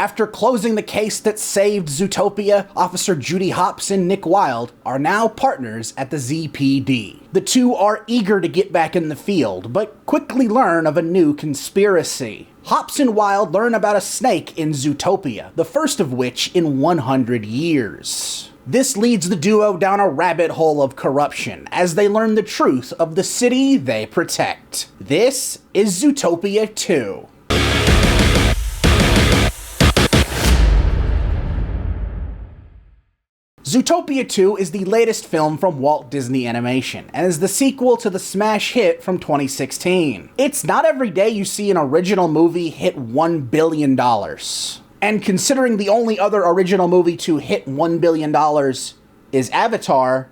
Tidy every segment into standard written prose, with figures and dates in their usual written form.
After closing the case that saved Zootopia, Officer Judy Hopps and Nick Wilde are now partners at the ZPD. The two are eager to get back in the field, but quickly learn of a new conspiracy. Hopps and Wilde learn about a snake in Zootopia, the first of which in 100 years. This leads the duo down a rabbit hole of corruption as they learn the truth of the city they protect. This is Zootopia 2. Zootopia 2 is the latest film from Walt Disney Animation, and is the sequel to the smash hit from 2016. It's not every day you see an original movie hit $1 billion. And considering the only other original movie to hit $1 billion is Avatar,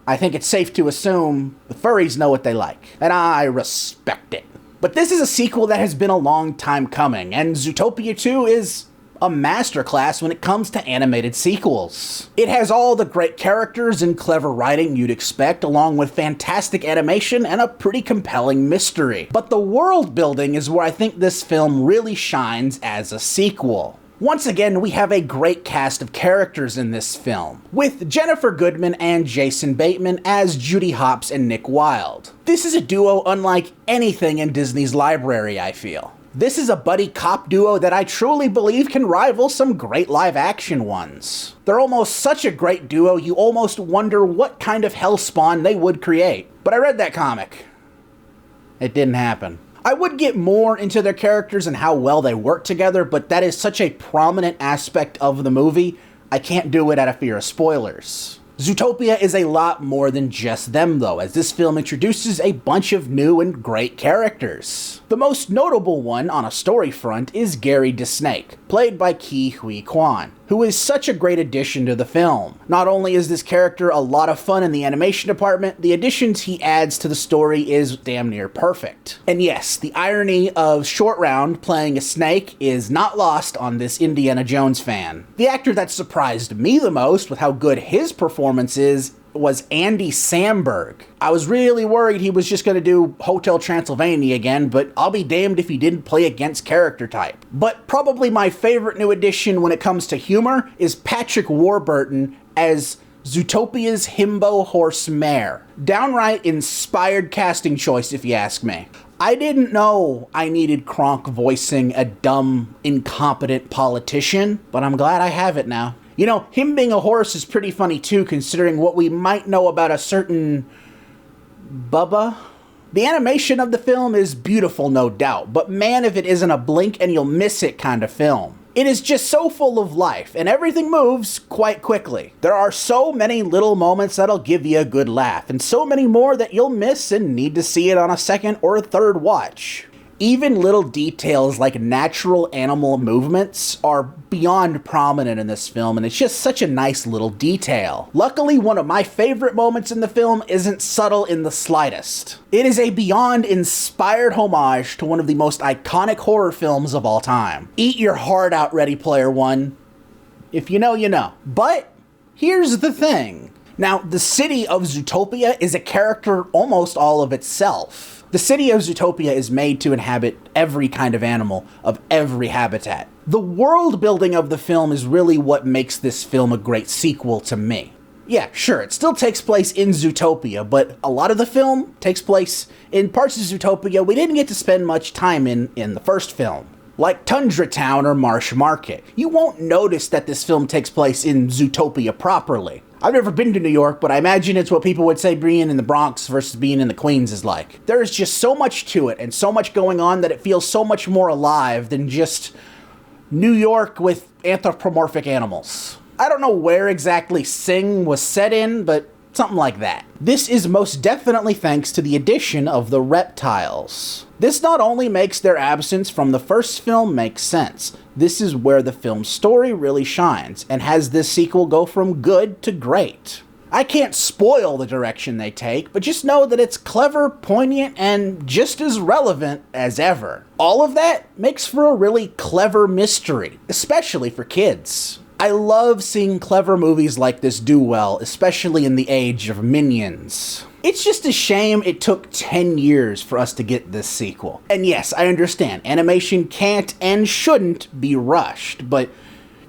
I think it's safe to assume the furries know what they like, and I respect it. But this is a sequel that has been a long time coming, and Zootopia 2 is a masterclass when it comes to animated sequels. It has all the great characters and clever writing you'd expect, along with fantastic animation and a pretty compelling mystery. But the world building is where I think this film really shines as a sequel. Once again, we have a great cast of characters in this film, with Ginnifer Goodwin and Jason Bateman as Judy Hopps and Nick Wilde. This is a duo unlike anything in Disney's library, I feel. This is a buddy cop duo that I truly believe can rival some great live-action ones. They're almost such a great duo, you almost wonder what kind of hellspawn they would create. But I read that comic. It didn't happen. I would get more into their characters and how well they work together, but that is such a prominent aspect of the movie, I can't do it out of fear of spoilers. Zootopia is a lot more than just them though, as this film introduces a bunch of new and great characters. The most notable one on a story front is Gary DeSnake, played by Ke Huy Quan, who is such a great addition to the film. Not only is this character a lot of fun in the animation department, the additions he adds to the story is damn near perfect. And yes, the irony of Short Round playing a snake is not lost on this Indiana Jones fan. The actor that surprised me the most with how good his performance is was Andy Samberg. I was really worried he was just going to do Hotel Transylvania again, but I'll be damned if he didn't play against character type. But probably my favorite new addition when it comes to humor is Patrick Warburton as Zootopia's himbo horse mare. Downright inspired casting choice if you ask me. I didn't know I needed Kronk voicing a dumb, incompetent politician, but I'm glad I have it now. You know, him being a horse is pretty funny too, considering what we might know about a certain Bubba. The animation of the film is beautiful, no doubt, but man, if it isn't a blink and you'll miss it kind of film. It is just so full of life, and everything moves quite quickly. There are so many little moments that'll give you a good laugh, and so many more that you'll miss and need to see it on a second or a third watch. Even little details like natural animal movements are beyond prominent in this film, and it's just such a nice little detail. Luckily, one of my favorite moments in the film isn't subtle in the slightest. It is a beyond inspired homage to one of the most iconic horror films of all time. Eat your heart out, Ready Player One. If you know, you know. But here's the thing. Now, the city of Zootopia is a character almost all of itself. The city of Zootopia is made to inhabit every kind of animal of every habitat. The world building of the film is really what makes this film a great sequel to me. Yeah, sure, it still takes place in Zootopia, but a lot of the film takes place in parts of Zootopia we didn't get to spend much time in the first film. Like Tundra Town or Marsh Market. You won't notice that this film takes place in Zootopia properly. I've never been to New York, but I imagine it's what people would say being in the Bronx versus being in the Queens is like. There is just so much to it and so much going on that it feels so much more alive than just New York with anthropomorphic animals. I don't know where exactly Sing was set in, but something like that. This is most definitely thanks to the addition of the reptiles. This not only makes their absence from the first film make sense, this is where the film's story really shines, and has this sequel go from good to great. I can't spoil the direction they take, but just know that it's clever, poignant, and just as relevant as ever. All of that makes for a really clever mystery, especially for kids. I love seeing clever movies like this do well, especially in the age of Minions. It's just a shame it took 10 years for us to get this sequel. And yes, I understand, animation can't and shouldn't be rushed, but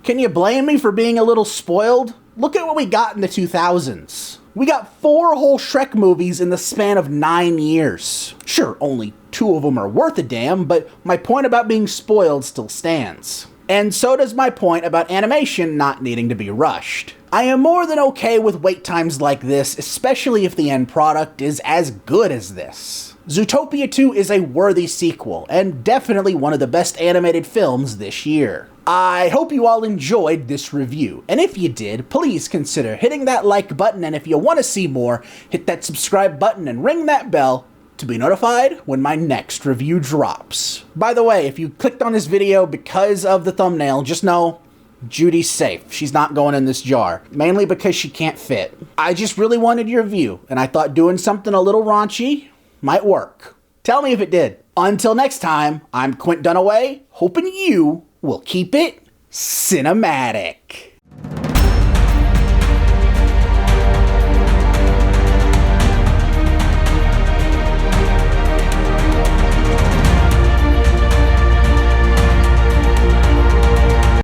can you blame me for being a little spoiled? Look at what we got in the 2000s. We got 4 whole Shrek movies in the span of 9 years. Sure, only 2 of them are worth a damn, but my point about being spoiled still stands. And so does my point about animation not needing to be rushed. I am more than okay with wait times like this, especially if the end product is as good as this. Zootopia 2 is a worthy sequel, and definitely one of the best animated films this year. I hope you all enjoyed this review, and if you did, please consider hitting that like button, and if you want to see more, hit that subscribe button and ring that bell to be notified when my next review drops. By the way, if you clicked on this video because of the thumbnail, just know Judy's safe. She's not going in this jar, mainly because she can't fit. I just really wanted your view, and I thought doing something a little raunchy might work. Tell me if it did. Until next time, I'm Quint Dunaway, hoping you will keep it cinematic.